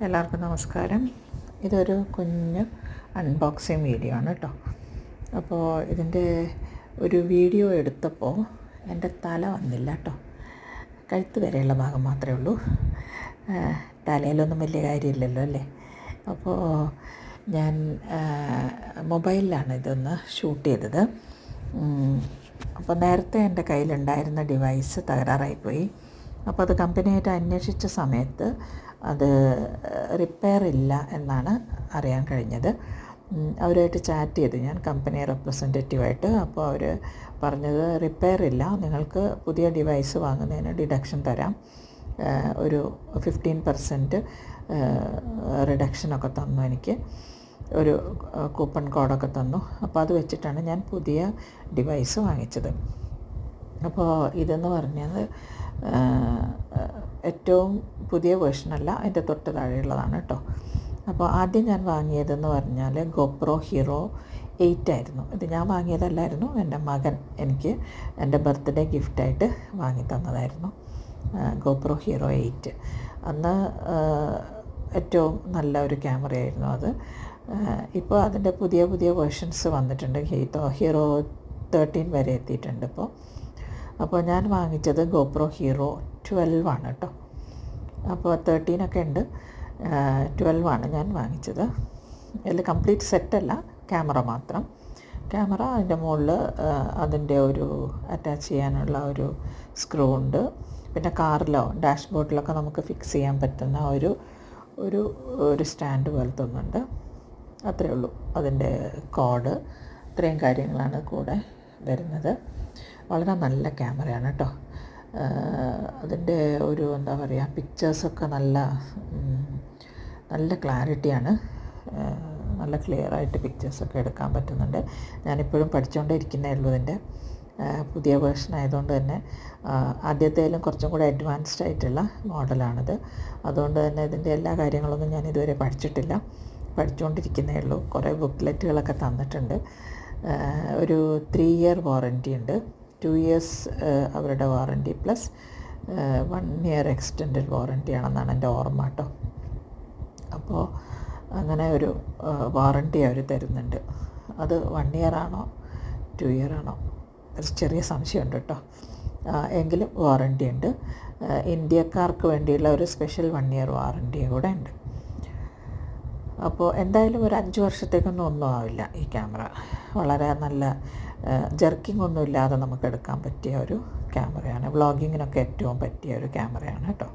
എല്ലാവർക്കും നമസ്കാരം. ഇതൊരു കുഞ്ഞ് അൺബോക്സിങ് വീഡിയോ ആണ് കേട്ടോ. അപ്പോൾ ഇതിൻ്റെ ഒരു വീഡിയോ എടുത്തപ്പോൾ എൻ്റെ തല വന്നില്ല കേട്ടോ. കഴുത്ത് വരെയുള്ള ഭാഗം മാത്രമേ ഉള്ളൂ. തലയിലൊന്നും വലിയ കാര്യമില്ലല്ലോ അല്ലേ. അപ്പോൾ ഞാൻ മൊബൈലിലാണ് ഇതൊന്ന് ഷൂട്ട് ചെയ്തത്. അപ്പോൾ നേരത്തെ എൻ്റെ കയ്യിലുണ്ടായിരുന്ന ഡിവൈസ് തകരാറായിപ്പോയി. അപ്പോൾ അത് കമ്പനിയായിട്ട് അന്വേഷിച്ച സമയത്ത് അത് റിപ്പയർ ഇല്ല എന്നാണ് അറിയാൻ കഴിഞ്ഞത്. അവരുമായിട്ട് ചാറ്റ് ചെയ്തു ഞാൻ, കമ്പനി റെപ്രസെൻറ്റേറ്റീവായിട്ട്. അപ്പോൾ അവർ പറഞ്ഞത് റിപ്പയർ ഇല്ല, നിങ്ങൾക്ക് പുതിയ ഡിവൈസ് വാങ്ങുന്നതിന് ഡിഡക്ഷൻ തരാം, ഒരു 15% റിഡക്ഷനൊക്കെ തന്നു. എനിക്ക് ഒരു കൂപ്പൺ കോഡൊക്കെ തന്നു. അപ്പോൾ അത് വെച്ചിട്ടാണ് ഞാൻ പുതിയ ഡിവൈസ് വാങ്ങിച്ചത്. അപ്പോൾ ഇതെന്ന് പറഞ്ഞത് ഏറ്റവും പുതിയ വേർഷനല്ല, അതിൻ്റെ തൊട്ട് താഴെയുള്ളതാണ് കേട്ടോ. അപ്പോൾ ആദ്യം ഞാൻ വാങ്ങിയതെന്ന് പറഞ്ഞാൽ GoPro Hero 8 ആയിരുന്നു. ഇത് ഞാൻ വാങ്ങിയതല്ലായിരുന്നു, എൻ്റെ മകൻ എനിക്ക് എൻ്റെ ബർത്ത്ഡേ ഗിഫ്റ്റായിട്ട് വാങ്ങി തന്നതായിരുന്നു GoPro Hero 8. അന്ന് ഏറ്റവും നല്ല ഒരു ക്യാമറയായിരുന്നു അത്. ഇപ്പോൾ അതിൻ്റെ പുതിയ പുതിയ വേർഷൻസ് വന്നിട്ടുണ്ട്. Hero 13 വരെ എത്തിയിട്ടുണ്ട് ഇപ്പോൾ. അപ്പോൾ ഞാൻ വാങ്ങിച്ചത് GoPro Hero 12 ആണ് കേട്ടോ. അപ്പോൾ 13 ഒക്കെ ഉണ്ട്, 12 ആണ് ഞാൻ വാങ്ങിച്ചത്. അതിൽ കംപ്ലീറ്റ് സെറ്റല്ല, ക്യാമറ മാത്രം. ക്യാമറ അതിൻ്റെ മുകളിൽ അതിൻ്റെ ഒരു അറ്റാച്ച് ചെയ്യാനുള്ള ഒരു സ്ക്രൂ ഉണ്ട്. പിന്നെ കാറിലോ ഡാഷ്ബോർഡിലൊക്കെ നമുക്ക് ഫിക്സ് ചെയ്യാൻ പറ്റുന്ന ഒരു ഒരു ഒരു സ്റ്റാൻഡ് പോലത്തെ ഒന്നുണ്ട്. അത്രയേ ഉള്ളൂ. അതിൻ്റെ കോഡ്, ഇത്രയും കാര്യങ്ങളാണ് കൂടെ വരുന്നത്. വളരെ നല്ല ക്യാമറയാണ് കേട്ടോ. അതിൻ്റെ ഒരു എന്താ പറയുക, പിക്ചേഴ്സൊക്കെ നല്ല ക്ലാരിറ്റിയാണ്. നല്ല ക്ലിയറായിട്ട് പിക്ചേഴ്സൊക്കെ എടുക്കാൻ പറ്റുന്നുണ്ട്. ഞാനിപ്പോഴും പഠിച്ചുകൊണ്ടേ ഇരിക്കുന്നേ ഉള്ളൂ. ഇതിൻ്റെ പുതിയ വേർഷൻ ആയതുകൊണ്ട് തന്നെ ആദ്യത്തേലും കുറച്ചും കൂടെ അഡ്വാൻസ്ഡ് ആയിട്ടുള്ള മോഡലാണിത്. അതുകൊണ്ട് തന്നെ ഇതിൻ്റെ എല്ലാ കാര്യങ്ങളൊന്നും ഞാൻ ഇതുവരെ പഠിച്ചിട്ടില്ല, പഠിച്ചുകൊണ്ടിരിക്കുന്നേ ഉള്ളൂ. കുറേ ബുക്ക്ലെറ്റുകളൊക്കെ തന്നിട്ടുണ്ട്. ഒരു 3 ഇയർ വാറൻറ്റി ഉണ്ട്. 2 ഇയേഴ്സ് അവരുടെ warranty plus 1 year extended warranty ആണെന്നാണ് എൻ്റെ ഓർമ്മ കേട്ടോ. അപ്പോൾ അങ്ങനെ ഒരു വാറൻറ്റി അവർ തരുന്നുണ്ട്. അത് 1 ഇയർ ആണോ 2 ഇയർ ആണോ ഒരു ചെറിയ സംശയമുണ്ട് കേട്ടോ. എങ്കിലും വാറൻറ്റി ഉണ്ട്. ഇന്ത്യക്കാർക്ക് വേണ്ടിയുള്ള ഒരു സ്പെഷ്യൽ 1 ഇയർ വാറൻറ്റിയും കൂടെ ഉണ്ട്. അപ്പോൾ എന്തായാലും ഒരു 5 വർഷത്തേക്കൊന്നും ഒന്നും ആവില്ല ഈ ക്യാമറ. വളരെ നല്ല ജർക്കിംഗ് ഒന്നും ഇല്ലാതെ നമുക്ക് എടുക്കാൻ പറ്റിയ ഒരു ക്യാമറയാണ്. വ്ളോഗിങ്ങിനൊക്കെ ഏറ്റവും പറ്റിയ ഒരു ക്യാമറയാണ് കേട്ടോ.